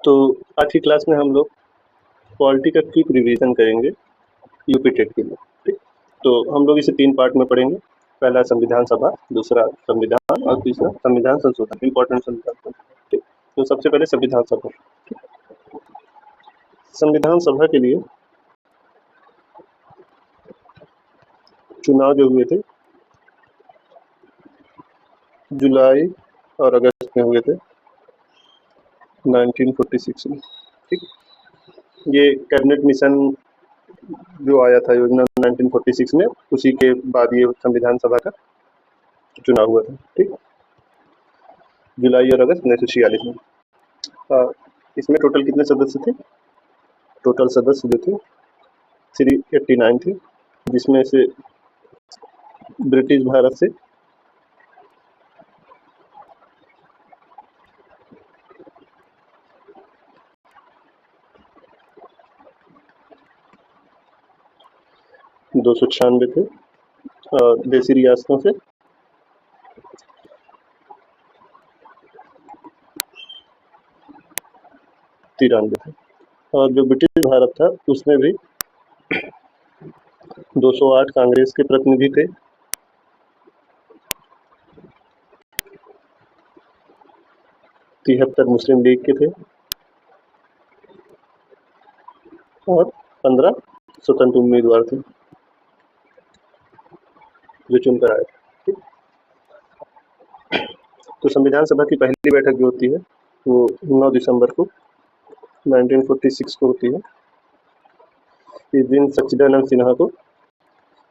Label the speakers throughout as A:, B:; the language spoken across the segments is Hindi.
A: तो आज की क्लास में हम लोग पॉलिटी का क्विक रिवीजन करेंगे यूपी टेट के लिए। ठीक, तो हम लोग इसे 3 पार्ट में पढ़ेंगे। पहला संविधान सभा, दूसरा संविधान और तीसरा संविधान संशोधन, इम्पोर्टेंट संविधान संशोधन। ठीक, तो सबसे पहले संविधान सभा। संविधान सभा के लिए चुनाव जो हुए थे जुलाई और अगस्त में हुए थे 1946 में। ठीक, ये कैबिनेट मिशन जो आया था योजना 1946 में, उसी के बाद ये संविधान सभा का चुनाव हुआ था। ठीक, जुलाई और अगस्त 1946 में। इसमें टोटल कितने सदस्य थे? टोटल सदस्य जो थे 389 थे, जिसमें से ब्रिटिश भारत से 296 थे और देसी रियासतों से 93 थे। और जो ब्रिटिश भारत था उसमें भी 208 कांग्रेस के प्रतिनिधि थे, 73 मुस्लिम लीग के थे और 15 स्वतंत्र उम्मीदवार थे जो चुनकर आए थे। तो संविधान सभा की पहली बैठक जो होती है वो 9 दिसंबर को 1946 को होती है। इस दिन सच्चिदानंद सिन्हा को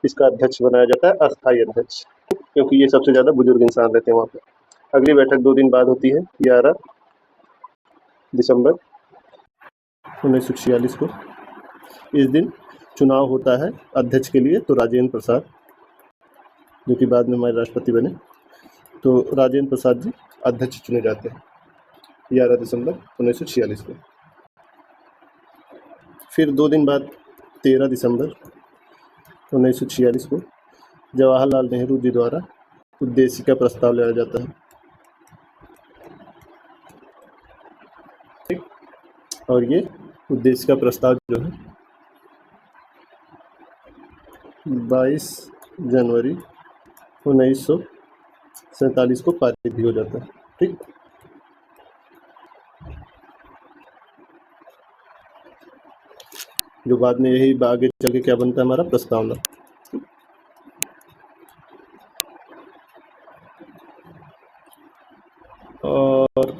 A: इसका अध्यक्ष बनाया जाता है, अस्थायी अध्यक्ष, क्योंकि ये सबसे ज्यादा बुजुर्ग इंसान रहते हैं वहाँ पे। अगली बैठक 2 दिन बाद होती है 11 दिसंबर 1946 को। इस दिन चुनाव होता है अध्यक्ष के लिए, तो राजेंद्र प्रसाद जो कि बाद में हमारे राष्ट्रपति बने, तो राजेंद्र प्रसाद जी अध्यक्ष चुने जाते हैं 11 दिसंबर 1946 को। फिर 2 दिन बाद 13 दिसंबर 1946 को जवाहरलाल नेहरू जी द्वारा उद्देशिका प्रस्ताव लाया जाता है। ठीक, और ये उद्देशिका प्रस्ताव जो है 22 जनवरी 1947 को पारित भी हो जाता है। ठीक, जो बाद में यही आगे चल के क्या बनता है हमारा प्रस्तावना। और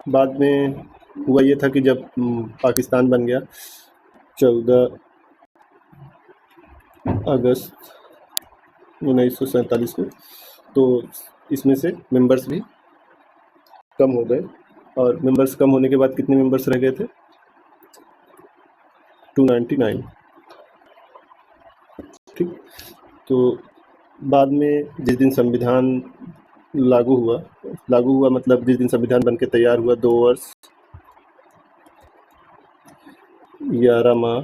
A: बाद में हुआ ये था कि जब पाकिस्तान बन गया 14 अगस्त 1947 को, तो इसमें से मेंबर्स भी कम हो गए। और मेंबर्स कम होने के बाद कितने मेंबर्स रह गए थे? 299। ठीक, तो बाद में जिस दिन संविधान लागू हुआ मतलब जिस दिन संविधान बनके तैयार हुआ, 2 वर्ष 11 माह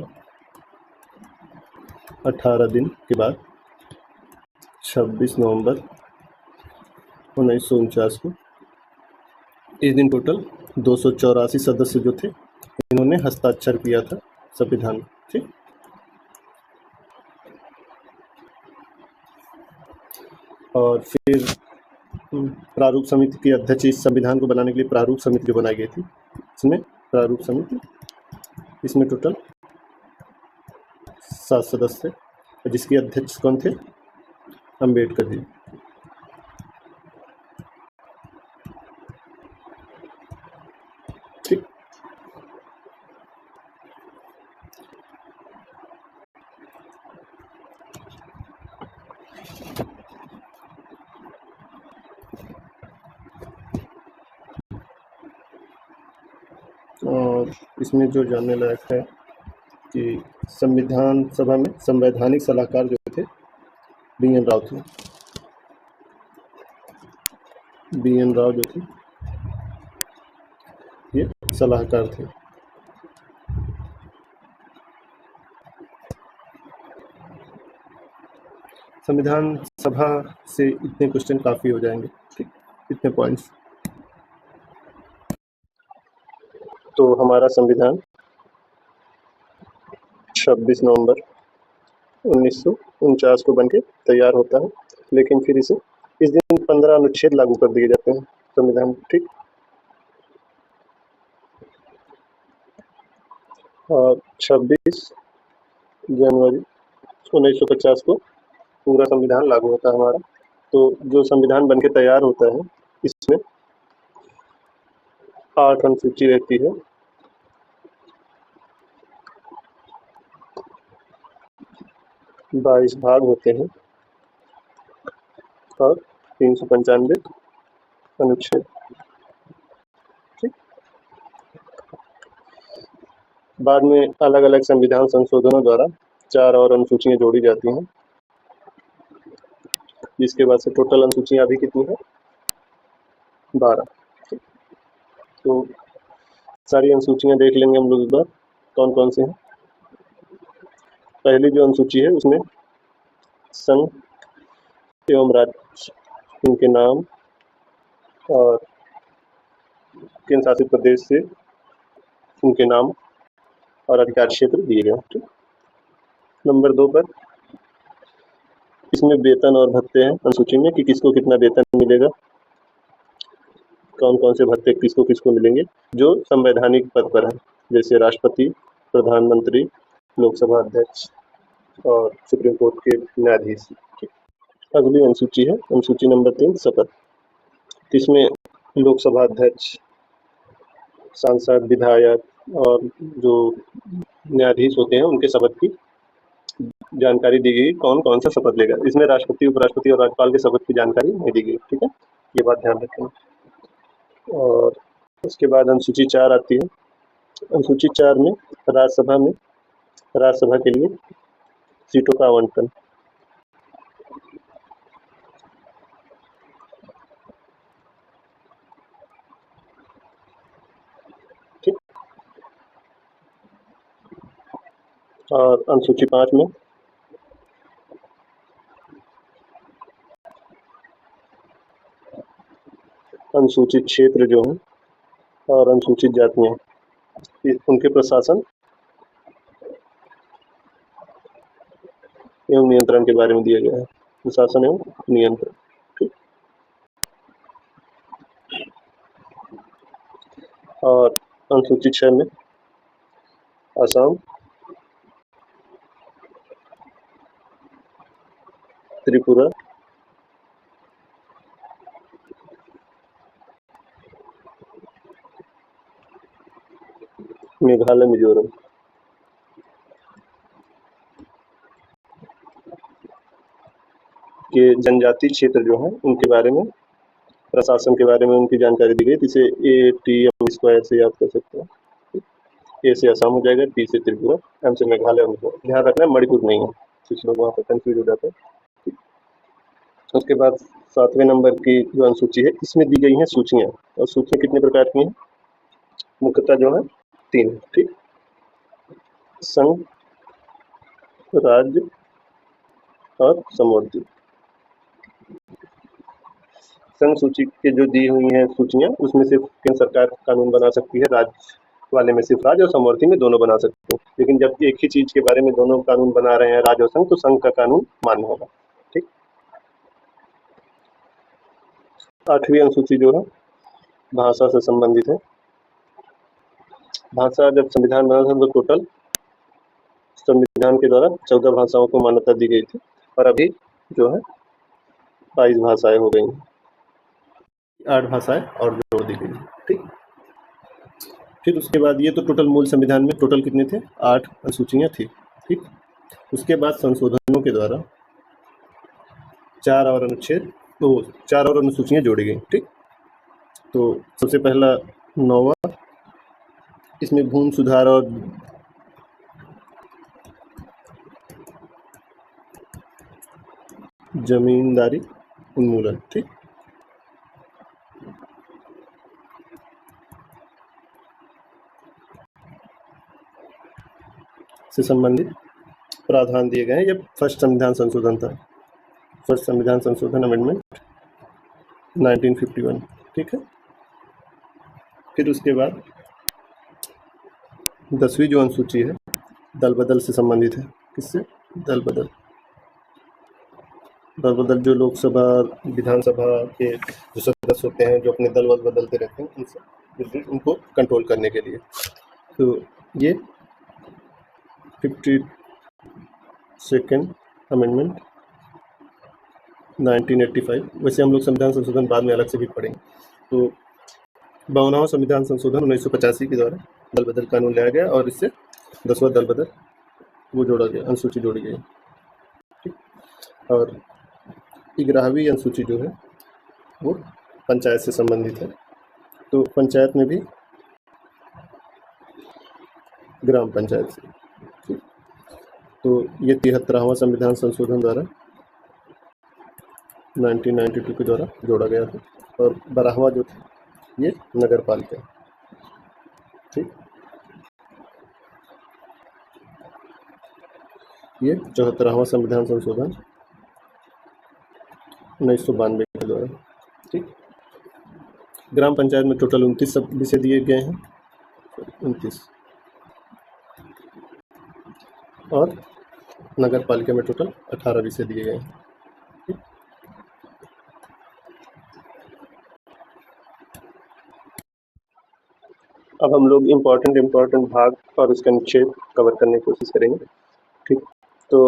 A: 18 दिन के बाद 26 नवंबर 1949 को इस दिन टोटल 284 सदस्य जो थे इन्होंने हस्ताक्षर किया था संविधान में। ठीक, और फिर प्रारूप समिति की अध्यक्ष, इस संविधान को बनाने के लिए प्रारूप समिति जो बनाई गई थी, इसमें प्रारूप समिति, इसमें टोटल 7 सदस्य, जिसके अध्यक्ष कौन थे? अम्बेडकर जी। ठीक, और इसमें जो जानने लायक है कि संविधान सभा में संवैधानिक सलाहकार जो थे बी.एन. राव थे। बी.एन. राव जो थे ये सलाहकार थे। संविधान सभा से इतने क्वेश्चन काफ़ी हो जाएंगे। ठीक, इतने पॉइंट्स। तो हमारा संविधान 26 नवंबर 1949 को बनके तैयार होता है, लेकिन फिर इस दिन 15 अनुच्छेद लागू कर दिए जाते हैं संविधान। ठीक, और 26 जनवरी 1950 को पूरा संविधान लागू होता है हमारा। तो जो संविधान बनके तैयार होता है इसमें 8 अनुसूची रहती है, 22 भाग होते हैं और 395 अनुच्छेद। ठीक, बाद में अलग अलग संविधान संशोधनों द्वारा 4 और अनुसूचियां जोड़ी जाती हैं, जिसके बाद से टोटल अनुसूचियां अभी कितनी है? 12। तो सारी अनुसूचियां देख लेंगे हम लोग एक बार, कौन कौन से हैं। पहली जो अनुसूची है उसमें संघ एवं राज्य, इनके नाम और केंद्र शासित प्रदेश से उनके नाम और अधिकार क्षेत्र दिए गए। ठीक, नंबर 2 पर इसमें वेतन और भत्ते हैं अनुसूची में कि किसको कितना वेतन मिलेगा, कौन कौन से भत्ते किसको किसको मिलेंगे जो संवैधानिक पद पर है, जैसे राष्ट्रपति, प्रधानमंत्री, लोकसभा अध्यक्ष और सुप्रीम कोर्ट के न्यायाधीश। अगली अनुसूची है अनुसूची नंबर 3 शपथ। इसमें लोकसभा अध्यक्ष, सांसद, विधायक और जो न्यायाधीश होते हैं उनके शपथ की जानकारी दी गई, कौन कौन सा शपथ लेगा। इसमें राष्ट्रपति, उपराष्ट्रपति और राज्यपाल के शपथ की जानकारी नहीं दी गई। ठीक है, ये बात ध्यान रखें। और उसके बाद अनुसूची 4 आती है। अनुसूची 4 में राज्यसभा के लिए सीटों का आवंटन। ठीक, और अनुसूची 5 में अनुसूचित क्षेत्र जो है और अनुसूचित जातियां, उनके प्रशासन एवं नियंत्रण के बारे में दिया गया है। प्रशासन एवं नियंत्रण। ठीक, और अनुसूची 6 में असम, त्रिपुरा, मेघालय, मिजोरम के जनजाति क्षेत्र जो है उनके बारे में, प्रशासन के बारे में उनकी जानकारी दी गई। जिसे ATM स्क्वायर से याद कर सकते हैं। ए से असम हो जाएगा, टी से त्रिपुरा, एम से मेघालय और मिजोरम। ध्यान रखना है मणिपुर नहीं है, कुछ लोग वहाँ पर कंफ्यूज हो जाते हैं। उसके बाद 7वें नंबर की जो अनुसूची है इसमें दी गई हैं सूचियाँ, और सूचियाँ कितने प्रकार की हैं? मुख्यतः जो है 3। ठीक, संघ, राज्य और समवर्ती। संघ सूची के जो दी हुई हैं सूचियाँ, उसमें सिर्फ केंद्र सरकार कानून बना सकती है, राज्य वाले में सिर्फ राज्य और समवर्ती में दोनों बना सकते हैं। लेकिन जब एक ही चीज के बारे में दोनों कानून बना रहे हैं, राज्य और संघ, तो संघ का कानून मान्य होगा। ठीक, 8वीं अनुसूची जो है भाषा से संबंधित है। भाषा, जब संविधान बना था तो टोटल संविधान के द्वारा 14 भाषाओं को मान्यता दी गई थी, और अभी जो है 22 भाषाएं हो गई हैं, 8 भाषाएं और जोड़ दी गई। ठीक, फिर उसके बाद ये तो टोटल मूल संविधान में टोटल कितने थे? 8 अनुसूचियां थी। ठीक, उसके बाद संशोधनों के द्वारा 4 और अनुच्छेद, तो 4 और अनुसूचियां जोड़ी गई। ठीक, तो सबसे पहला 9वां, इसमें भूमि सुधार और जमींदारी उन्मूलन। ठीक, से संबंधित प्रावधान दिए गए हैं। यह फर्स्ट संविधान संशोधन था, फर्स्ट संविधान संशोधन अमेंडमेंट 1951। ठीक है, फिर उसके बाद 10वीं जो अनुसूची है दल बदल से संबंधित है। किससे? दल बदल। दल बदल जो लोकसभा विधानसभा के जो सदस्य होते हैं जो अपने दल बदल बदलते रहते हैं उनसे उनको कंट्रोल करने के लिए। तो ये 52nd अमेंडमेंट 1985। वैसे हम लोग संविधान संशोधन बाद में अलग से भी पढ़ेंगे। तो 52वां संविधान संशोधन 1985 के द्वारा दल बदल कानून लाया गया और इससे 10वां दल बदल वो जोड़ा गया, अनुसूची जोड़ी गई। ठीक। और 11वीं अनुसूची जो है वो पंचायत से संबंधित है। तो पंचायत में भी ग्राम पंचायत से। ठीक। तो ये 73वां संविधान संशोधन द्वारा 1992 के द्वारा जोड़ा गया था। और 12वां जो था ये नगर पालिका। ठीक। ये 74वां संविधान संशोधन 1992 के द्वारा। ठीक। ग्राम पंचायत में टोटल 29 विषय दिए गए हैं, 29। और नगर पालिका में टोटल 18 विषय दिए गए हैं। ठीक। अब हम लोग इम्पोर्टेंट भाग और उसका निक्षेप कवर करने की कोशिश करेंगे। ठीक। तो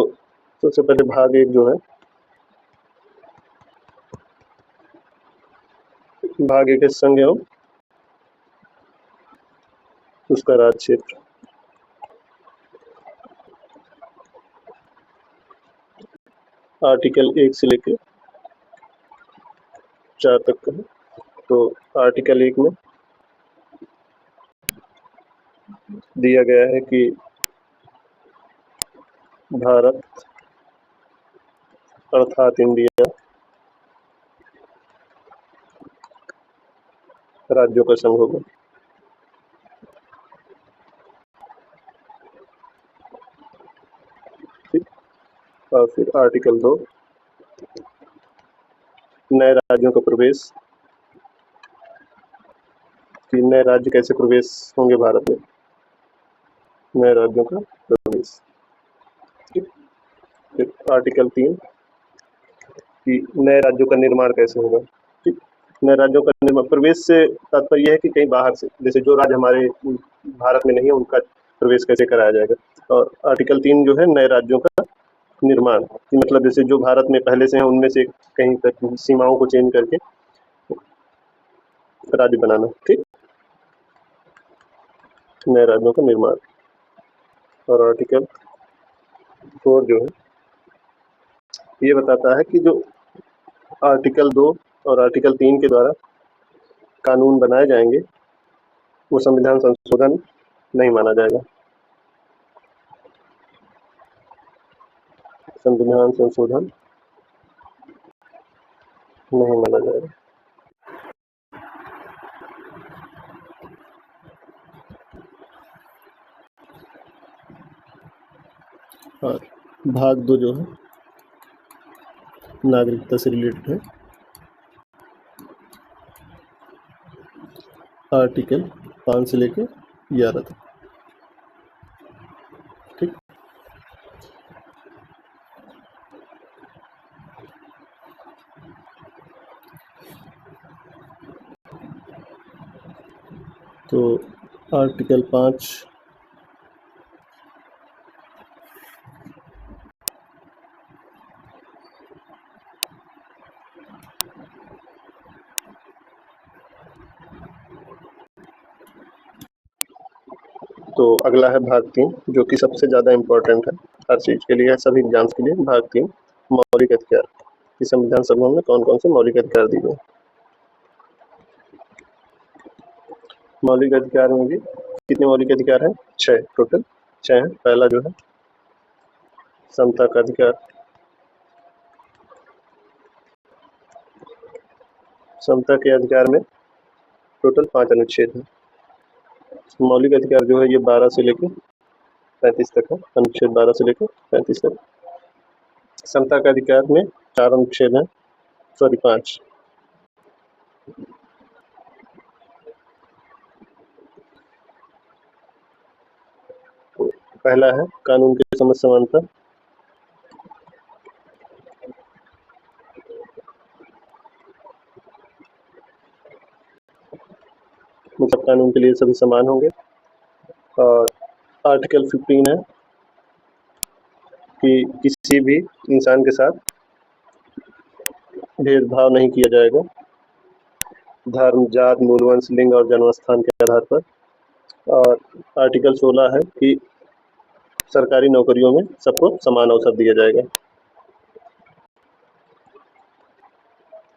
A: सबसे पहले भाग 1 जो है, भाग 1 संघ एवं उसका राज क्षेत्र। आर्टिकल 1 से लेकर 4 तक का है। तो आर्टिकल 1 में दिया गया है कि भारत अर्थात इंडिया राज्यों का संघ होगा। ठीक। और फिर आर्टिकल 2 नए राज्यों का प्रवेश, कि नए राज्य कैसे प्रवेश होंगे भारत में, नए राज्यों का प्रवेश। ठीक। फिर आर्टिकल 3 कि नए राज्यों का निर्माण कैसे होगा। ठीक। नए राज्यों का निर्माण, प्रवेश से तात्पर्य है कि कहीं बाहर से, जैसे जो राज्य हमारे भारत में नहीं है उनका प्रवेश कैसे कराया जाएगा। और आर्टिकल 3 जो है नए राज्यों का निर्माण, मतलब जैसे जो भारत में पहले से हैं उनमें से कहीं तक सीमाओं को चेंज करके राज्य बनाना। ठीक। नए राज्यों का निर्माण। और आर्टिकल 4 जो है ये बताता है कि जो आर्टिकल 2 और आर्टिकल 3 के द्वारा कानून बनाए जाएंगे वो संविधान संशोधन नहीं माना जाएगा। संविधान संशोधन नहीं माना जाएगा। और भाग 2 जो है नागरिकता से रिलेटेड है। आर्टिकल 5 से लेकर 11 तक। ठीक। तो आर्टिकल 5 तो अगला है भाग 3 जो कि सबसे ज़्यादा इम्पोर्टेंट है हर चीज़ के लिए, सभी एग्जाम्स के लिए। भाग 3 मौलिक अधिकार, कि संविधान सभा में कौन कौन से मौलिक अधिकार दिए गए। मौलिक अधिकार में भी कितने मौलिक अधिकार हैं? 6 टोटल, 6 हैं। पहला जो है समता का अधिकार। समता के अधिकार में टोटल 5 अनुच्छेद हैं। मौलिक अधिकार जो है ये 12 से लेकर 35 तक है, अनुच्छेद 12 से लेकर 35 तक। समता का अधिकार में 4 अनुच्छेद हैं, सॉरी 5। पहला है कानून के समझ समानता, मतलब कानून के लिए सभी समान होंगे। और आर्टिकल 15 है कि किसी भी इंसान के साथ भेदभाव नहीं किया जाएगा धर्म, जात, मूलवंश, लिंग और जन्मस्थान के आधार पर। और आर्टिकल 16 है कि सरकारी नौकरियों में सबको समान अवसर दिया जाएगा।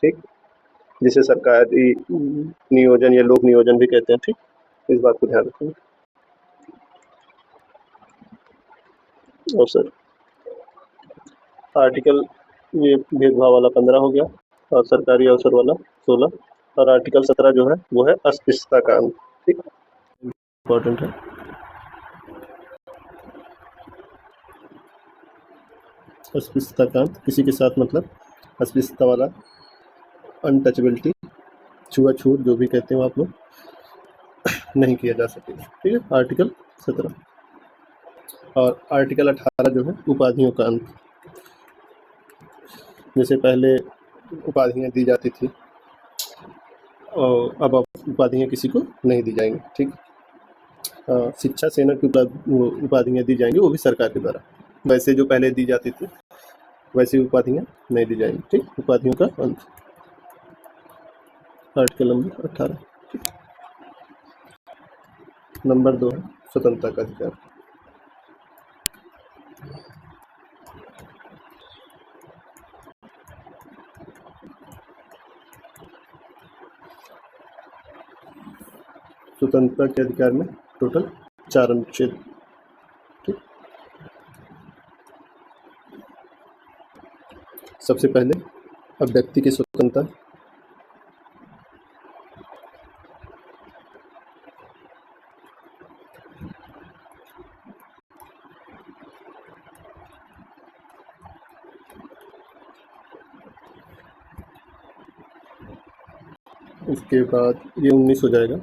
A: ठीक, जिसे सरकारी नियोजन या लोक नियोजन भी कहते हैं। ठीक, इस बात को ध्यान रखेंगे। अवसर आर्टिकल ये भेदभाव वाला 15 हो गया और सरकारी अवसर वाला 16। और आर्टिकल 17 जो है वो है अस्पृश्यता का अंत। ठीक, इम्पोर्टेंट है। अस्पृश्यता का अंत, किसी के साथ मतलब अस्पृश्यता वाला, अनटचेबिलिटी, छुआछूत जो भी कहते हो आप लोग, नहीं किया जा सकेगा। ठीक है, आर्टिकल 17। और आर्टिकल 18 जो है उपाधियों का अंत। जैसे पहले उपाधियाँ दी जाती थी और अब उपाधियाँ किसी को नहीं दी जाएंगी। ठीक, शिक्षा सेना की उपाधियाँ दी जाएंगी, वो भी सरकार के द्वारा। वैसे जो पहले दी जाती थी वैसी उपाधियाँ नहीं दी जाएंगी। ठीक, उपाधियों का अंत, आर्टिकल नंबर 18। नंबर 2 है स्वतंत्रता का अधिकार। स्वतंत्रता के अधिकार में टोटल 4 अनुच्छेद। ठीक, सबसे पहले अभिव्यक्ति की स्वतंत्रता, उसके बाद ये 19 हो जाएगा।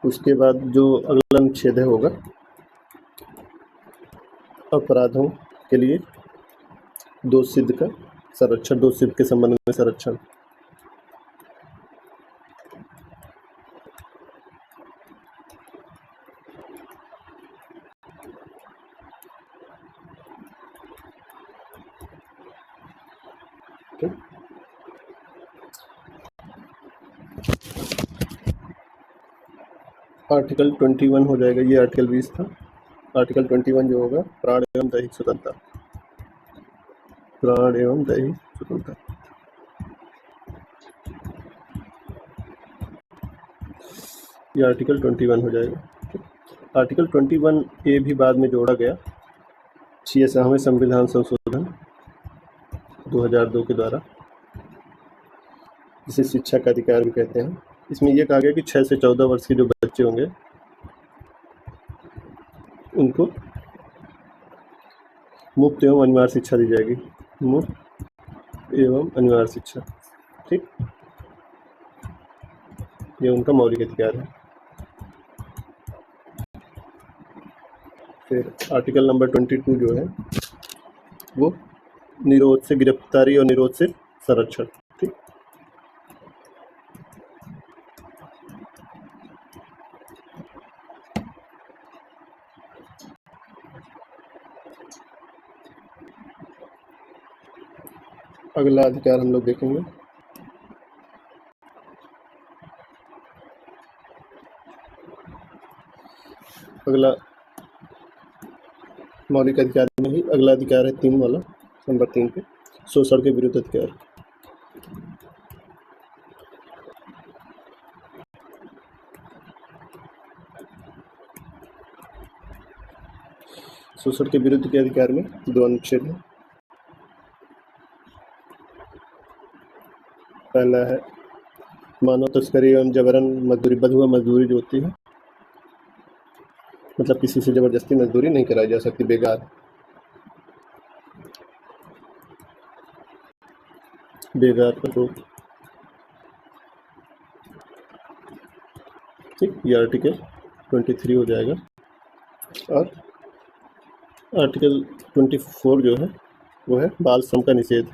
A: उसके बाद जो अगला अनुच्छेद है होगा अपराधों के लिए दोष सिद्ध का संरक्षण, दोष सिद्ध के संबंध में संरक्षण। आर्टिकल 21 हो जाएगा, ये आर्टिकल 20 था। आर्टिकल 21 जो होगा प्राण एवं दैहिक स्वतंत्रता, प्राण एवं दैहिक स्वतंत्रता। ये आर्टिकल 21 हो जाएगा। आर्टिकल 21 ए भी बाद में जोड़ा गया 66वें संविधान संशोधन 2002 के द्वारा, जिसे शिक्षा का अधिकार भी कहते हैं। इसमें यह कहा गया कि 6 से 14 वर्ष के जो बच्चे होंगे उनको मुफ्त एवं अनिवार्य शिक्षा दी जाएगी, मुफ्त एवं अनिवार्य शिक्षा। ठीक, ये उनका मौलिक अधिकार है। फिर आर्टिकल नंबर 22 जो है वो निरोध से गिरफ्तारी और निरोध से संरक्षण। ठीक, अगला अधिकार हम लोग देखेंगे अगला मौलिक अधिकार में ही अगला अधिकार है 3 वाला, नंबर 3 पे शोषण के विरुद्ध अधिकार। शोषण के विरुद्ध के अधिकार में 2 अनुच्छेद है। पहला है मानव तस्करी एवं जबरन मजदूरी, बंधुआ मजदूरी जो होती है, मतलब किसी से जबरदस्ती मजदूरी नहीं कराई जा सकती, बेगार, बेगार पर रोक। ठीक। ये आर्टिकल 23 हो जाएगा। और आर्टिकल 24 जो है वो है बाल श्रम का निषेध।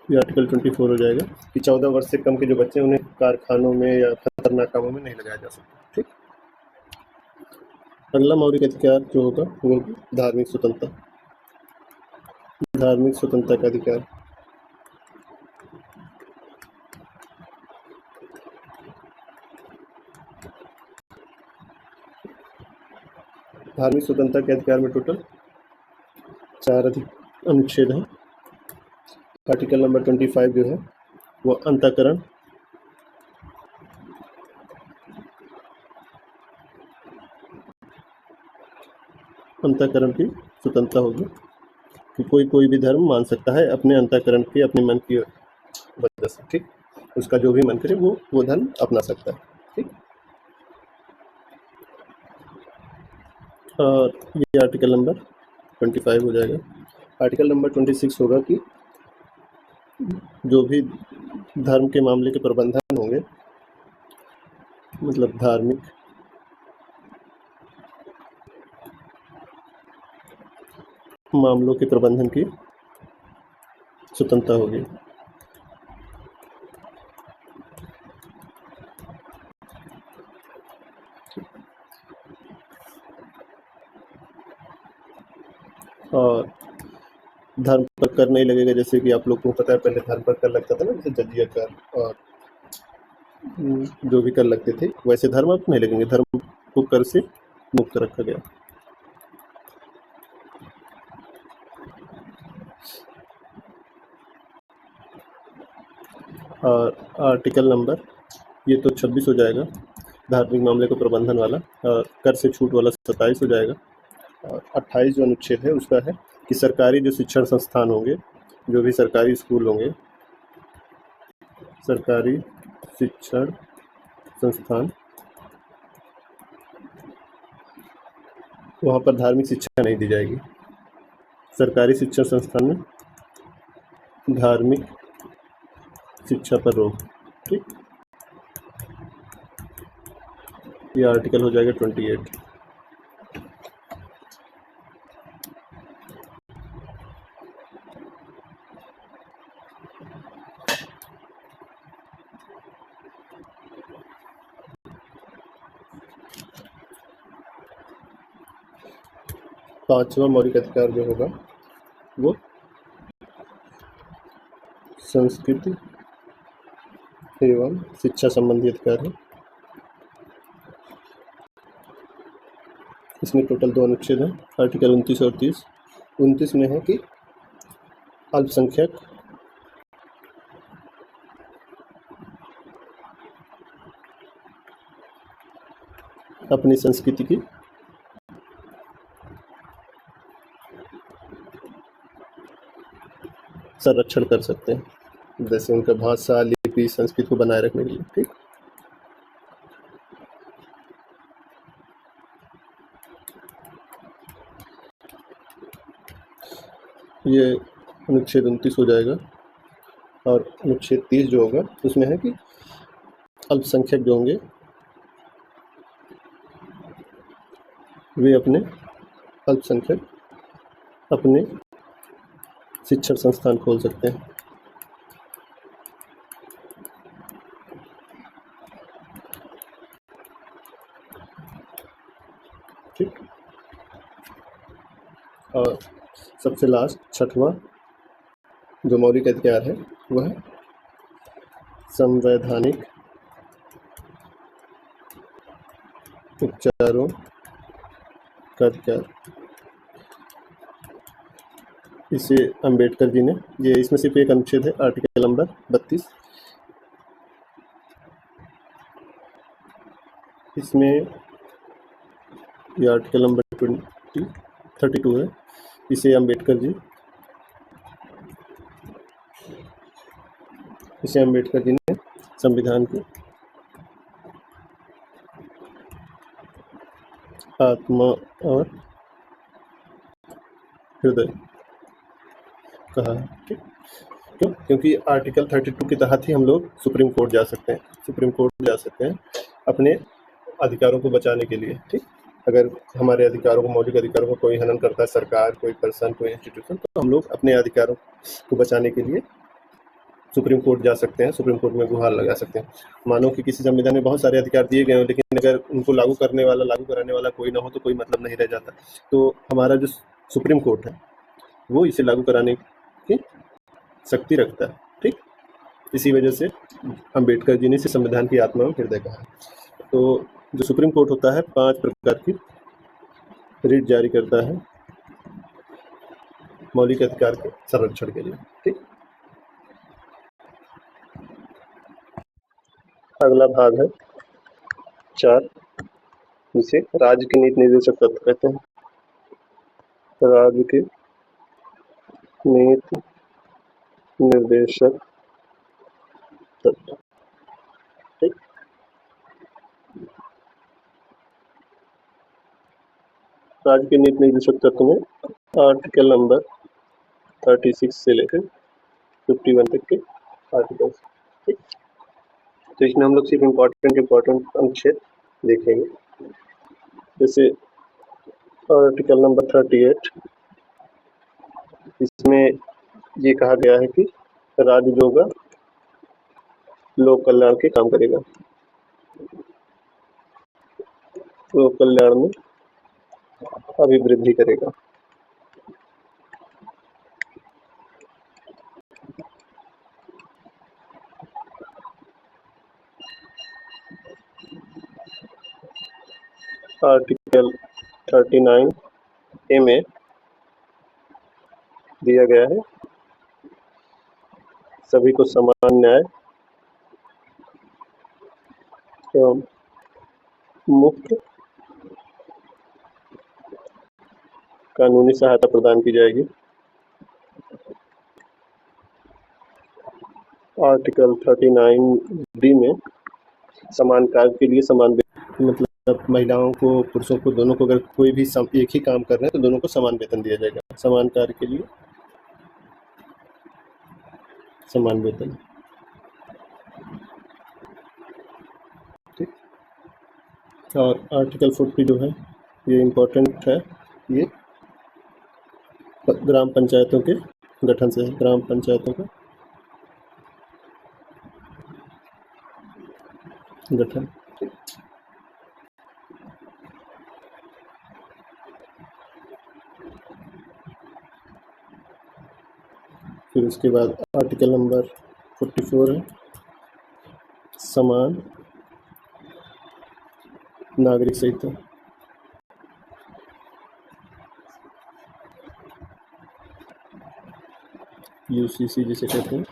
A: ये आर्टिकल 24 हो जाएगा कि 14 वर्ष से कम के जो बच्चे हैं उन्हें कारखानों में या खतरनाक कामों में नहीं लगाया जा सकता। ठीक। अगला मौलिक अधिकार जो होगा वो धार्मिक स्वतंत्रता। धार्मिक स्वतंत्रता का अधिकार। धार्मिक स्वतंत्रता के अधिकार में टोटल 4 अनुच्छेद हैं। आर्टिकल नंबर 25 जो है वो अंतःकरण की स्वतंत्रता होगी कि कोई भी धर्म मान सकता है अपने अंतःकरण के, अपने मन की वजह से। ठीक। उसका जो भी मन करे वो धर्म अपना सकता है। ठीक। और ये आर्टिकल नंबर 25 हो जाएगा। आर्टिकल नंबर 26 होगा कि जो भी धर्म के मामले के प्रबंधन होंगे, मतलब धार्मिक मामलों के प्रबंधन की स्वतंत्रता होगी। और धर्म पर कर नहीं लगेगा, जैसे कि आप लोग को पता है पहले धर्म पर कर लगता था ना, जैसे जजिया कर और जो भी कर लगते थे, वैसे धर्म अब नहीं लगेंगे। धर्म को कर से मुक्त रखा गया। और आर्टिकल नंबर ये तो 26 हो जाएगा, धार्मिक मामले को प्रबंधन वाला। और कर से छूट वाला 27 हो जाएगा। और 28 जो अनुच्छेद है उसका है कि सरकारी जो शिक्षण संस्थान होंगे, जो भी सरकारी स्कूल होंगे, सरकारी शिक्षण संस्थान, वहाँ पर धार्मिक शिक्षा नहीं दी जाएगी। सरकारी शिक्षण संस्थान में धार्मिक शिक्षा पर रोक। ठीक। ये आर्टिकल हो जाएगा 28। पांचवा मौलिक अधिकार जो होगा वो संस्कृति एवं शिक्षा संबंधी अधिकार है। इसमें टोटल 2 अनुच्छेद हैं, आर्टिकल 29 और 30। 29 में है कि अल्पसंख्यक अपनी संस्कृति की संरक्षण कर सकते हैं, जैसे उनका भाषा, लिपि, संस्कृति को बनाए रखने के लिए। ठीक। ये अनुच्छेद 29 हो जाएगा। और अनुच्छेद 30 जो होगा उसमें है कि अल्पसंख्यक जो होंगे वे अल्पसंख्यक अपने शिक्षण संस्थान खोल सकते हैं। ठीक। और सबसे लास्ट 6वां जो मौलिक अधिकार है वह है संवैधानिक उपचारों का अधिकार। इसे अंबेडकर जी ने, ये इसमें सिर्फ एक अनुच्छेद है, आर्टिकल नंबर 32। इसमें ये आर्टिकल नंबर 32 है। इसे अंबेडकर जी ने संविधान के आत्मा और हृदय कहा है। ठीक। क्यों? क्योंकि आर्टिकल 32 के तहत ही हम लोग सुप्रीम कोर्ट जा सकते हैं, सुप्रीम कोर्ट जा सकते हैं अपने अधिकारों को बचाने के लिए। ठीक, अगर हमारे अधिकारों को, मौलिक अधिकारों को कोई हनन करता है, सरकार, कोई पर्सन, कोई इंस्टीट्यूशन, तो हम लोग अपने अधिकारों को बचाने के लिए सुप्रीम कोर्ट जा सकते हैं, सुप्रीम कोर्ट में गुहार लगा सकते हैं। मानो कि किसी संविधान में बहुत सारे अधिकार दिए गए हों, लेकिन अगर उनको लागू कराने वाला कोई ना हो तो कोई मतलब नहीं रह जाता। तो हमारा जो सुप्रीम कोर्ट है वो इसे लागू कराने की शक्ति रखता है। ठीक, इसी वजह से अम्बेडकर जी ने इसे संविधान की आत्मा और हृदय कहा। तो जो सुप्रीम कोर्ट होता है 5 प्रकार की रिट जारी करता है मौलिक अधिकार के संरक्षण के लिए। ठीक, अगला भाग है 4, जिसे राज्य के नीति निर्देशक तत्व कहते हैं। राज्य के नीति निर्देशक तत्व। ठीक, राज्य के नीति निर्देशक तत्व में आर्टिकल नंबर 36 से लेकर 51 तक के आर्टिकल्स। ठीक, तो इसमें हम लोग सिर्फ इम्पोर्टेंट अनुच्छेद देखेंगे। जैसे आर्टिकल नंबर 38, इसमें ये कहा गया है कि राज्य जो होगा लोक कल्याण के काम करेगा, लोक कल्याण में अभिवृद्धि करेगा। आर्टिकल 39 ए में दिया गया है सभी को समान न्याय एवं मुफ्त कानूनी सहायता प्रदान की जाएगी। आर्टिकल 39 डी में समान कार्य के लिए समान वेतन, मतलब महिलाओं को, पुरुषों को, दोनों को अगर कोई भी एक ही काम कर रहे हैं तो दोनों को समान वेतन दिया जाएगा। समान कार्य के लिए समान वेतन। ठीक, और आर्टिकल 40 जो है ये इम्पोर्टेंट है, ये ग्राम पंचायतों के गठन से है, ग्राम पंचायतों का गठन। फिर उसके बाद आर्टिकल नंबर 44 है समान नागरिक संहिता। यूसीसी जिसे कहते हैं।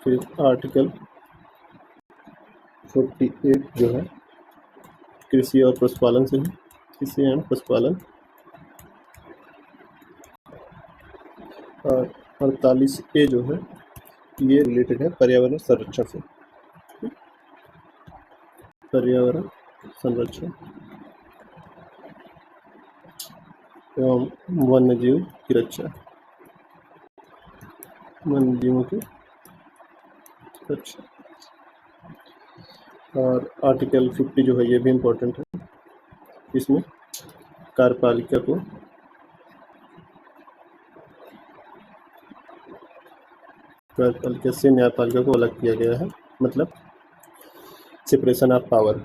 A: फिर आर्टिकल 48 जो है कृषि और पशुपालन से है, कृषि एवं पशुपालन। और 48A जो है ये रिलेटेड है पर्यावरण संरक्षण से, पर्यावरण संरक्षण एवं वन्यजीव की रक्षा, वन्यजीवों की रक्षा। और आर्टिकल 50 जो है ये भी इम्पोर्टेंट है, इसमें कार्यपालिका को कार्यपालिका से न्यायपालिका को अलग किया गया है, मतलब सेपरेशन ऑफ पावर,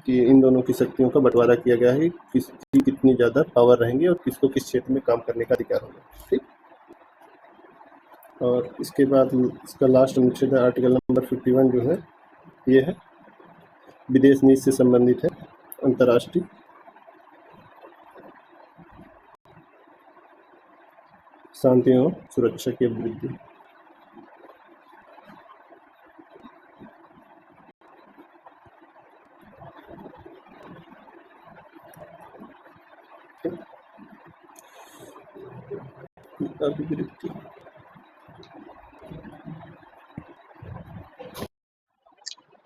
A: कि इन दोनों की शक्तियों का बंटवारा किया गया है, किसकी कितनी ज़्यादा पावर रहेंगी और किसको किस क्षेत्र में काम करने का अधिकार होगा। ठीक, और इसके बाद इसका लास्ट अनुच्छेद है आर्टिकल नंबर 51 जो है ये है विदेश नीति से संबंधित है, अंतर्राष्ट्रीय शांति एवं सुरक्षा की अभिवृद्धि। अभिवृद्धि।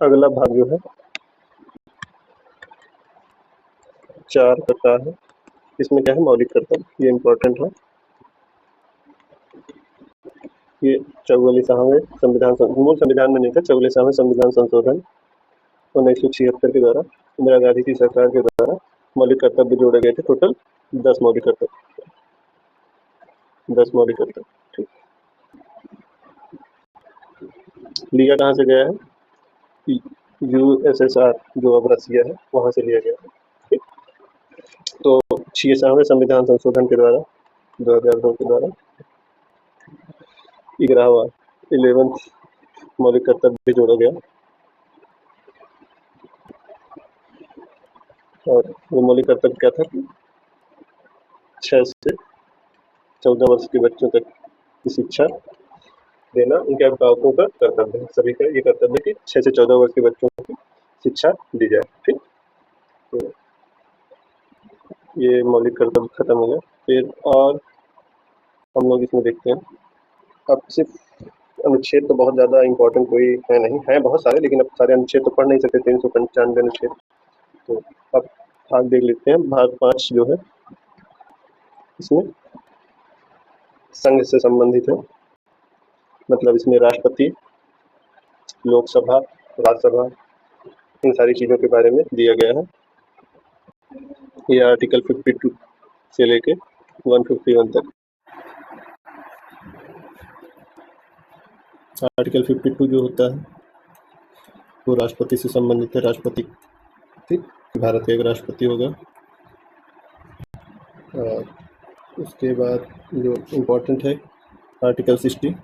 A: अगला भाग जो है 4 का है। इसमें क्या है, मौलिक कर्तव्य, ये इम्पोर्टेंट है। ये 44वें संविधान, मूल संविधान में नहीं था, 44वें संविधान संशोधन 1976 के द्वारा इंदिरा गांधी की सरकार के द्वारा मौलिक कर्तव्य जोड़े गए थे। टोटल 10 मौलिक कर्तव्य, 10 मौलिक कर्तव्य। ठीक, लिया कहाँ से गया है, USSR जो अब रसिया है, वहां से लिया गया है। ठीक, तो 46वें संविधान संशोधन के द्वारा 2002 के द्वारा 11वां मौलिक कर्तव्य जोड़ा गया, और वो मौलिक कर्तव्य क्या था कि 6 से 14 वर्ष के बच्चों तक की शिक्षा देना उनके अभिभावकों का कर्तव्य है। सभी का ये कर्तव्य है कि 6 से 14 वर्ष के बच्चों को शिक्षा दी जाए। ठीक, तो ये मौलिक कर्तव्य खत्म हो गया। फिर और हम लोग इसमें देखते हैं, अब सिर्फ अनुच्छेद तो बहुत ज़्यादा इम्पोर्टेंट कोई है नहीं, है बहुत सारे, लेकिन अब सारे अनुच्छेद तो पढ़ नहीं सकते, 395 अनुच्छेद। तो अब भाग देख लेते हैं। भाग 5 जो है, इसमें संघ से संबंधित है, मतलब इसमें राष्ट्रपति, लोकसभा, राज्यसभा, इन सारी चीज़ों के बारे में दिया गया है। ये आर्टिकल 52 से लेके 151 तक। आर्टिकल 52 जो होता है वो राष्ट्रपति से संबंधित है। राष्ट्रपति, ठीक, भारत का एक राष्ट्रपति होगा। और उसके बाद जो इम्पोर्टेंट है, आर्टिकल 60,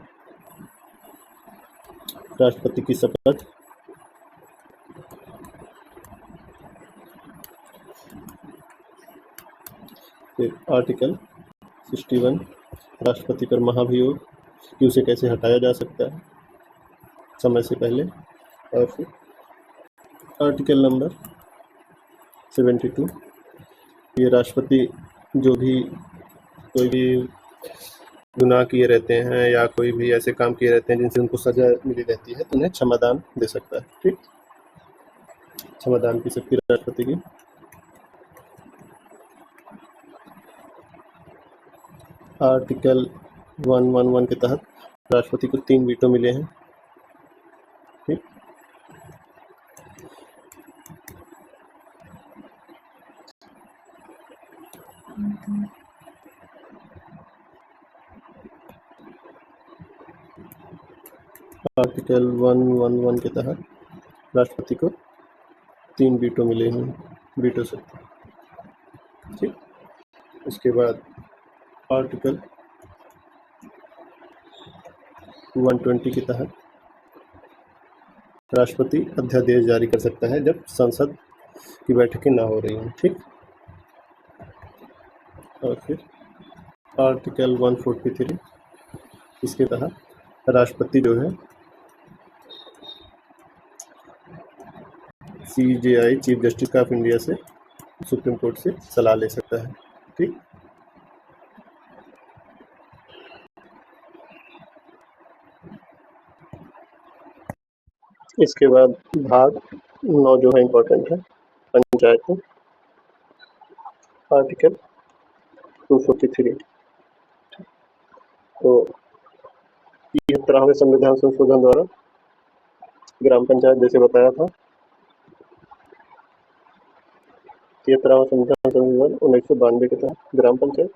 A: राष्ट्रपति की शपथ। फिर आर्टिकल 61, राष्ट्रपति पर महाभियोग, कि उसे कैसे हटाया जा सकता है समय से पहले। और फिर आर्टिकल नंबर 72, ये राष्ट्रपति जो भी कोई भी गुनाह किए रहते हैं या कोई भी ऐसे काम किए रहते हैं जिनसे उनको सजा मिली रहती है, तो उन्हें क्षमादान दे सकता है। ठीक, क्षमादान की शक्ति राष्ट्रपति की। आर्टिकल 111 के तहत राष्ट्रपति को 3 वीटो मिले हैं। ठीक, आर्टिकल 111 के तहत राष्ट्रपति को 3 वीटो मिले हैं, वीटो शक्ति। ठीक, उसके बाद आर्टिकल 120 के तहत राष्ट्रपति अध्यादेश जारी कर सकता है जब संसद की बैठकें ना हो रही हैं। ठीक, और फिर आर्टिकल 143, इसके तहत राष्ट्रपति जो है CJI, chief justice of India से, सुप्रीम कोर्ट से सलाह ले सकता है। ठीक, इसके बाद भाग 9 जो है इम्पोर्टेंट है, पंचायत। आर्टिकल 243, तो 73वें संविधान संशोधन द्वारा ग्राम पंचायत, जैसे बताया था, 73वां संविधान संशोधन 1992 के तहत ग्राम पंचायत,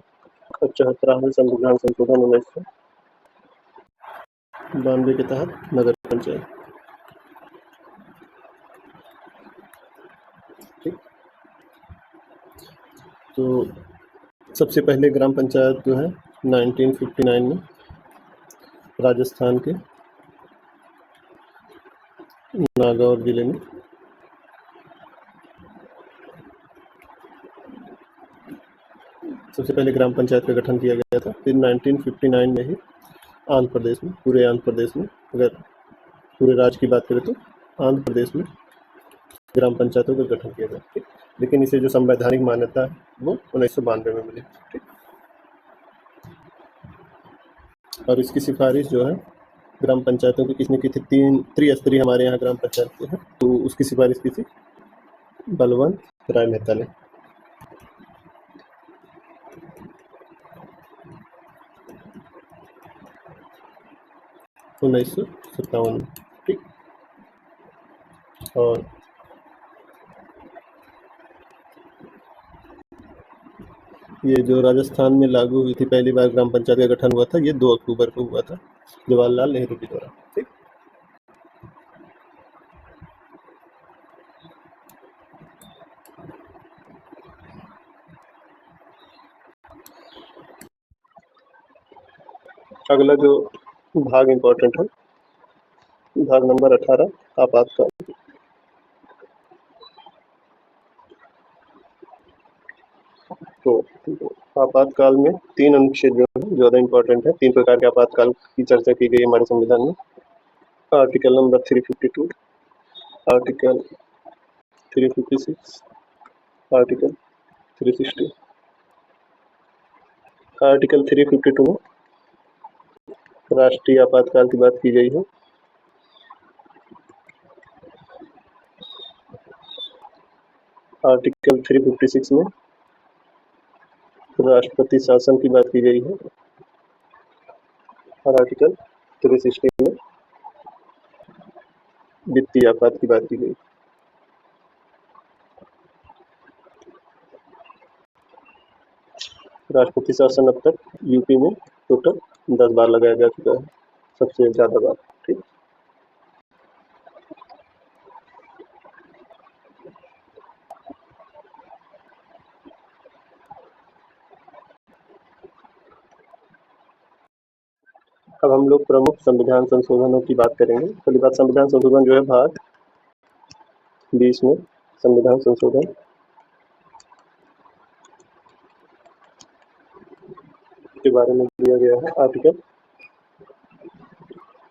A: और 74वें संविधान संशोधन 1992 के तहत नगर पंचायत। ठीक, तो सबसे पहले ग्राम पंचायत जो है 1959 में राजस्थान के नागौर जिले में सबसे पहले ग्राम पंचायत का गठन किया गया था। फिर 1959 में ही आंध्र प्रदेश में, पूरे आंध्र प्रदेश में, अगर पूरे राज्य की बात करें तो आंध्र प्रदेश में ग्राम पंचायतों का गठन किया गया। ठीक, लेकिन इसे जो संवैधानिक मान्यता है वो 1992 में मिली। ठीक, और इसकी सिफारिश जो है ग्राम पंचायतों की किसने की थी, 3 त्रिस्तरीय हमारे यहाँ ग्राम पंचायत है, तो उसकी सिफारिश की थी बलवंत राय मेहता ने। 1957 में, ठीक। और ये जो राजस्थान में लागू हुई थी पहली बार ग्राम पंचायत का गठन हुआ था, ये 2 अक्टूबर को हुआ था जवाहरलाल नेहरू के द्वारा, ठीक। अगला जो भाग इम्पोर्टेंट है, भाग नंबर 18, आपातकाल। तो आपातकाल में 3 अनुच्छेद जो है ज़्यादा इम्पोर्टेंट है। 3 प्रकार के आपातकाल की चर्चा की गई है हमारे संविधान में। Article number 352, article 356, article 360। Article 352 में राष्ट्रीय आपातकाल की बात की गई है। आर्टिकल 356 में राष्ट्रपति शासन की बात की गई है। और आर्टिकल 360 में वित्तीय आपात की बात की गई। राष्ट्रपति शासन अब तक यूपी में टोटल 10 बार लगाया जा चुका है, सबसे ज़्यादा बार, ठीक। अब हम लोग प्रमुख संविधान संशोधनों की बात करेंगे। पहली बात, संविधान संशोधन जो है भाग 20 में संविधान संशोधन के बारे में दिया गया है, आर्टिकल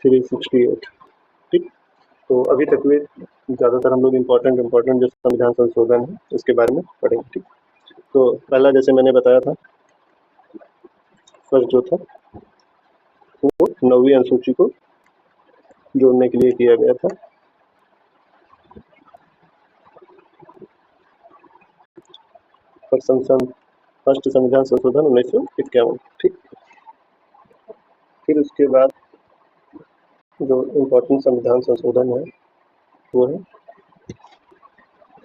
A: 368, ठीक। तो अभी तक में ज़्यादातर हम लोग इम्पोर्टेंट जो संविधान संशोधन है उसके बारे में पढ़ेंगे, ठीक। तो पहला जैसे मैंने बताया था, फर्स्ट जो था वो 9वीं अनुसूची को जोड़ने के लिए किया गया था। फर्स्ट संविधान संशोधन 1951, ठीक। फिर उसके बाद जो इम्पोर्टेंट संविधान संशोधन है वो है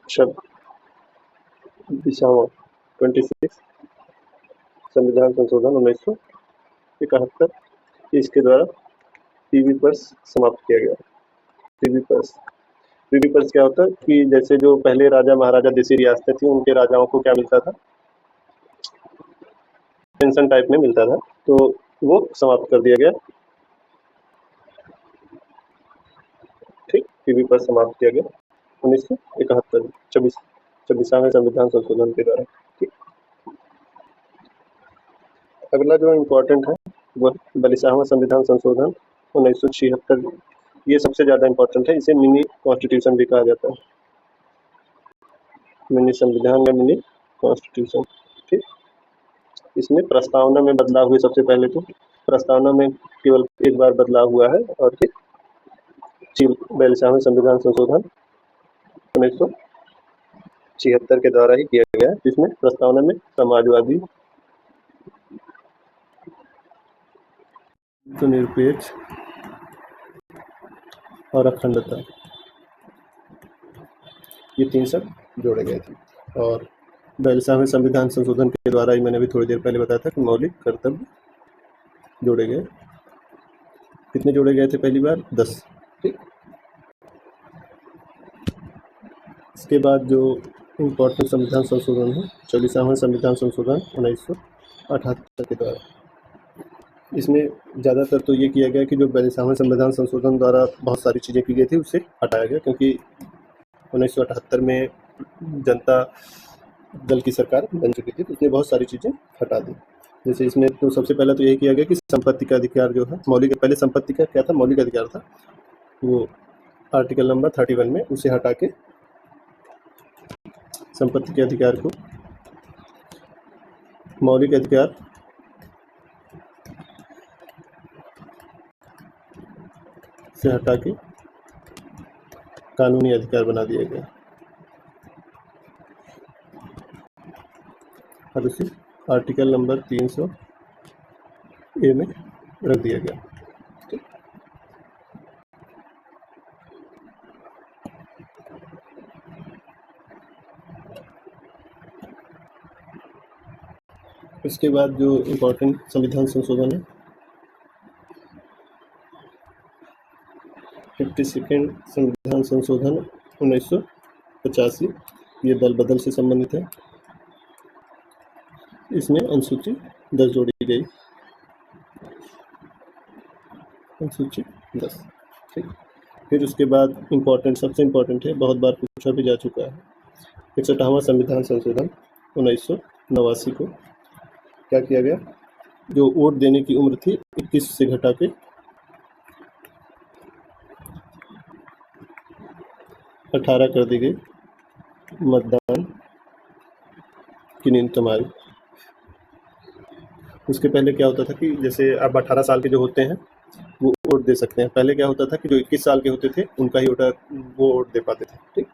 A: 26 संविधान संशोधन 1971। इसके द्वारा पीवी पर्स समाप्त किया गया। पीवी पर्स क्या होता है कि जैसे जो पहले राजा महाराजा देसी रियासतें थी उनके राजाओं को क्या मिलता था, पेंशन टाइप में मिलता था, तो वो समाप्त कर दिया गया, ठीक। पीवी पर्स समाप्त किया गया 1971 26वें संविधान संशोधन के द्वारा, ठीक। अगला जो इम्पोर्टेंट है वह 42वां संविधान संशोधन 1976। ये सबसे ज़्यादा इम्पोर्टेंट है, इसे मिनी कॉन्स्टिट्यूशन भी कहा जाता है। मिनी संविधान या मिनी कॉन्स्टिट्यूशन, ठीक। इसमें प्रस्तावना में बदलाव हुए। सबसे पहले तो प्रस्तावना में केवल एक बार बदलाव हुआ है और फिर 42वां संविधान संशोधन 1976 के द्वारा ही किया गया है, जिसमें प्रस्तावना में समाजवादी, तो निरपेक्ष और अखंडता, ये 3 शब्द जोड़े गए थे। और 42वें संविधान संशोधन के द्वारा ही मैंने भी थोड़ी देर पहले बताया था कि मौलिक कर्तव्य जोड़े गए। कितने जोड़े गए थे पहली बार? 10, ठीक। इसके बाद जो इम्पोर्टेंट संविधान संशोधन है 40वां संविधान संशोधन 1978 के द्वारा। इसमें ज़्यादातर तो ये किया गया कि जो 42वां संविधान संशोधन द्वारा बहुत सारी चीज़ें की गई थी उसे हटाया गया, क्योंकि 1978 में जनता दल की सरकार बन चुकी थी, तो उसने बहुत सारी चीज़ें हटा दी। जैसे इसमें तो सबसे पहले तो यही किया गया कि संपत्ति का अधिकार जो है मौलिक, पहले संपत्ति का क्या था, मौलिक अधिकार था, वो आर्टिकल नंबर 31 में उसे हटा के संपत्ति के अधिकार को मौलिक अधिकार से हटा के कानूनी अधिकार बना दिया गया और उसे आर्टिकल नंबर 300 ए में रख दिया गया, ठीक। उसके बाद जो इम्पोर्टेंट संविधान संशोधन है 52 संविधान संशोधन 1985, ये दल बदल से संबंधित है। इसमें अनुसूची 10 जोड़ी गई, अनुसूची 10, ठीक। फिर उसके बाद इम्पोर्टेंट, सबसे इम्पोर्टेंट है, बहुत बार पूछा भी जा चुका है, 61वां संविधान संशोधन 1989 को क्या किया गया, जो वोट देने की उम्र थी 21 से घटा के 18 कर दी गई, मतदान की न्यूनतम आयु। उसके पहले क्या होता था कि जैसे अब 18 साल के जो होते हैं वो वोट दे सकते हैं, पहले क्या होता था कि जो 21 साल के होते थे उनका ही वो वोट दे पाते थे, ठीक।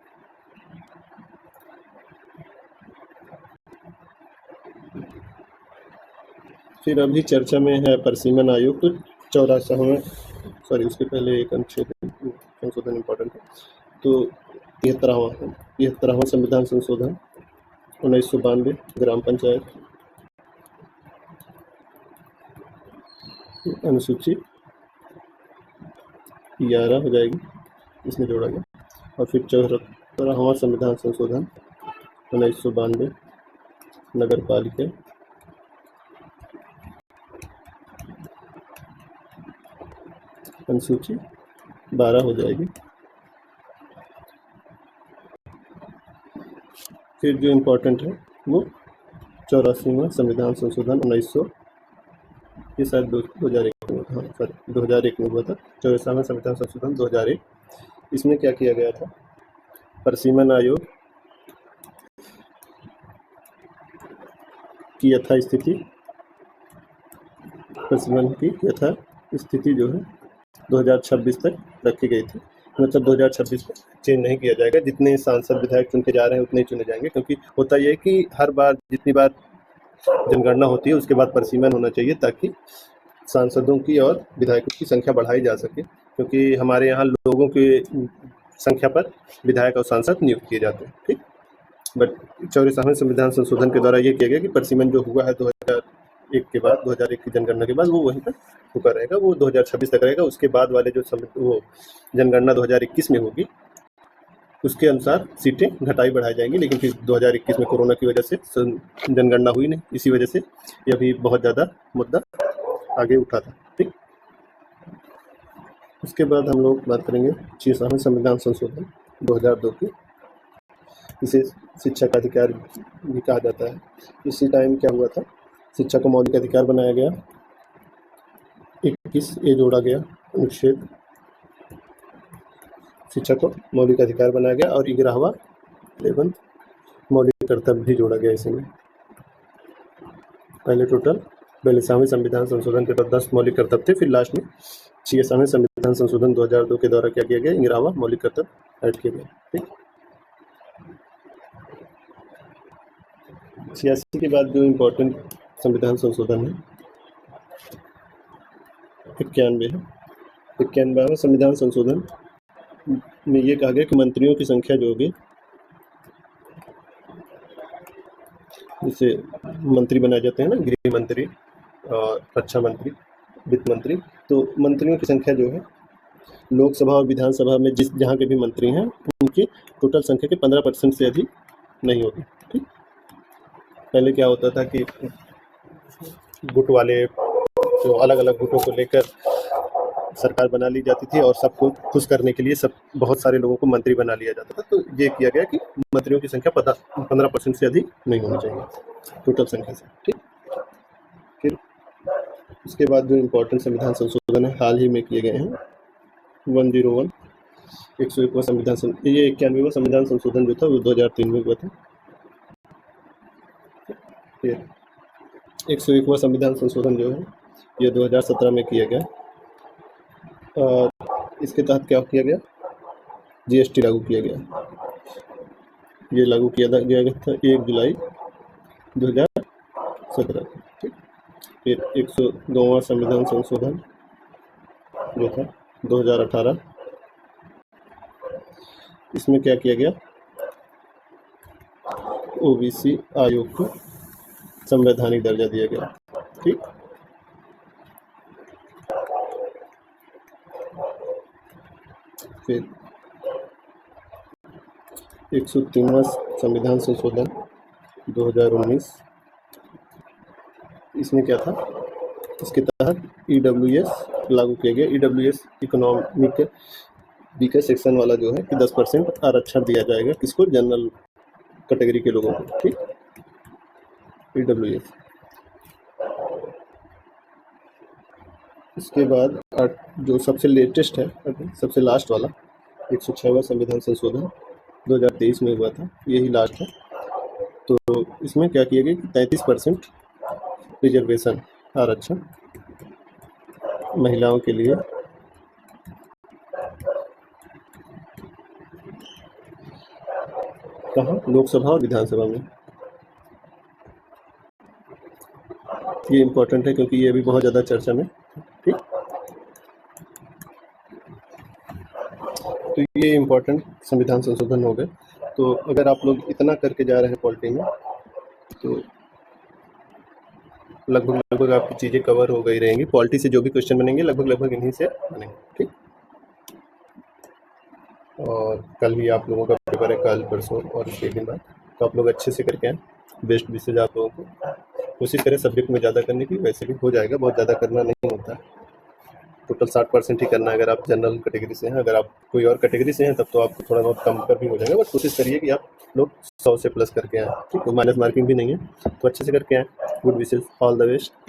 A: फिर अभी चर्चा में है परिसीमन आयोग, तो 84वां, सॉरी उसके पहले एक अनुच्छेद संशोधन इम्पोर्टेंट है, तो 73वां संविधान संशोधन 1992, ग्राम पंचायत अनुसूची 11 हो जाएगी, इसमें जोड़ा गया। और फिर 74वां संविधान संशोधन 1992, नगर पालिका अनुसूची 12 हो जाएगी। फिर जो इम्पोर्टेंट है वो 84वां संविधान संशोधन 1900, ये शायद 2001 में हुआ था, हाँ सॉरी 2001 में हुआ था, 84वां संविधान संशोधन 2001। इसमें क्या किया गया था, परिसीमन आयोग की यथास्थिति, परिसीमन की यथास्थिति जो है 2026 तक रखी गई थी, मतलब 2026 तक चेंज नहीं किया जाएगा, जितने सांसद विधायक चुन के जा रहे हैं उतने ही चुने जाएंगे, क्योंकि होता यह है कि हर बार जितनी बार जनगणना होती है उसके बाद परिसीमन होना चाहिए, ताकि सांसदों की और विधायकों की संख्या बढ़ाई जा सके, क्योंकि हमारे यहाँ लोगों की संख्या पर विधायक और सांसद नियुक्त किए जाते हैं, ठीक। बट 84वें संविधान संशोधन के द्वारा ये किया गया कि परिसीमन जो हुआ है 2001 के बाद, 2001 की जनगणना के बाद, वो वहीं पर रुका रहेगा, वो 2026 तक रहेगा। उसके बाद वाले जो वो जनगणना 2021 में होगी उसके अनुसार सीटें घटाई बढ़ाई जाएंगी, लेकिन फिर 2021 में कोरोना की वजह से जनगणना हुई नहीं, इसी वजह से यह भी बहुत ज़्यादा मुद्दा आगे उठा था, ठीक। उसके बाद हम लोग बात करेंगे 86वें संविधान संशोधन 2002 की, इसे शिक्षा का अधिकार भी कहा जाता है। इसी टाइम क्या हुआ था, शिक्षा को मौलिक अधिकार बनाया गया, 21A जोड़ा गया अनुच्छेद, शिक्षा को मौलिक अधिकार बनाया गया, और 11वां मौलिक कर्तव्य भी जोड़ा गया इसमें। पहले 42वें संविधान संशोधन के तहत 10 मौलिक कर्तव्य थे, फिर लास्ट में 86वें संविधान संशोधन 2002 के द्वारा क्या किया गया, 11वां मौलिक कर्तव्य ऐड किया गया, ठीक। 86 के बाद जो इम्पोर्टेंट संविधान संशोधन है 91 है। 91वां संविधान संशोधन में ये कहा गया कि मंत्रियों की संख्या जो होगी, जैसे मंत्री बनाए जाते हैं ना, गृह मंत्री और रक्षा मंत्री, वित्त मंत्री, तो मंत्रियों की संख्या जो है लोकसभा और विधानसभा में जहाँ के भी मंत्री हैं उनकी टोटल संख्या के 15% से अधिक नहीं होगी, ठीक। पहले क्या होता था कि गुट वाले जो अलग अलग गुटों को लेकर सरकार बना ली जाती थी, और सबको खुश करने के लिए बहुत सारे लोगों को मंत्री बना लिया जाता था, तो ये किया गया कि मंत्रियों की संख्या 15% से अधिक नहीं होनी चाहिए टोटल संख्या से, ठीक। फिर उसके बाद जो इम्पोर्टेंट संविधान संशोधन है हाल ही में किए गए हैं 101, 101वां संविधान, ये 91वां संविधान संशोधन जो था वो 2003 में हुआ था। फिर 101वां संविधान संशोधन जो है ये 2017 में किया गया, और इसके तहत क्या किया गया, GST लागू किया गया। ये लागू किया गया था 1 जुलाई 2017, ठीक। फिर 102वां संविधान संशोधन जो था 2018, इसमें क्या किया गया, OBC आयोग को संवैधानिक दर्जा दिया गया। ठीक, फिर 103वां संविधान संशोधन 2019, इसमें क्या था, इसके तहत EWS लागू किया गया। EWS इकोनॉमिक वीकर सेक्शन वाला जो है कि 10% आरक्षण दिया जाएगा, किसको, जनरल कैटेगरी के लोगों को। ठीक, EWS। इसके बाद जो सबसे लेटेस्ट है, सबसे लास्ट वाला 106वां संविधान संशोधन 2023 में हुआ था, यही लास्ट है। तो इसमें क्या किया गया कि 33% रिजर्वेशन आरक्षण महिलाओं के लिए कहाँ, लोकसभा और विधानसभा में। ये इम्पोर्टेंट है क्योंकि ये भी बहुत ज़्यादा चर्चा में। ठीक, तो ये इम्पोर्टेंट संविधान संशोधन हो गए। तो अगर आप लोग इतना करके जा रहे हैं पॉलिटी में, तो लगभग आपकी चीज़ें कवर हो गई रहेंगी। पॉलिटी से जो भी क्वेश्चन बनेंगे लगभग इन्हीं से बनेंगे। ठीक, और कल ही आप लोगों का पेपर है, कल परसों और उसके दिन बाद, तो आप लोग अच्छे से करके आए। बेस्ट विशेज आप लोगों को। कोशिश करें सब्जेक्ट में ज़्यादा करने की, वैसे भी हो जाएगा, बहुत ज़्यादा करना नहीं होता है। टोटल 60% ही करना है अगर आप जनरल कैटेगरी से हैं। अगर आप कोई और कैटेगरी से हैं तब तो आपको थोड़ा बहुत कम कर भी हो जाएगा, बट कोशिश करिए कि आप लोग 100 से प्लस करके आएँ। ठीक है, माइनस मार्किंग भी नहीं है, तो अच्छे से करके आएँ। Good wishes, all the best.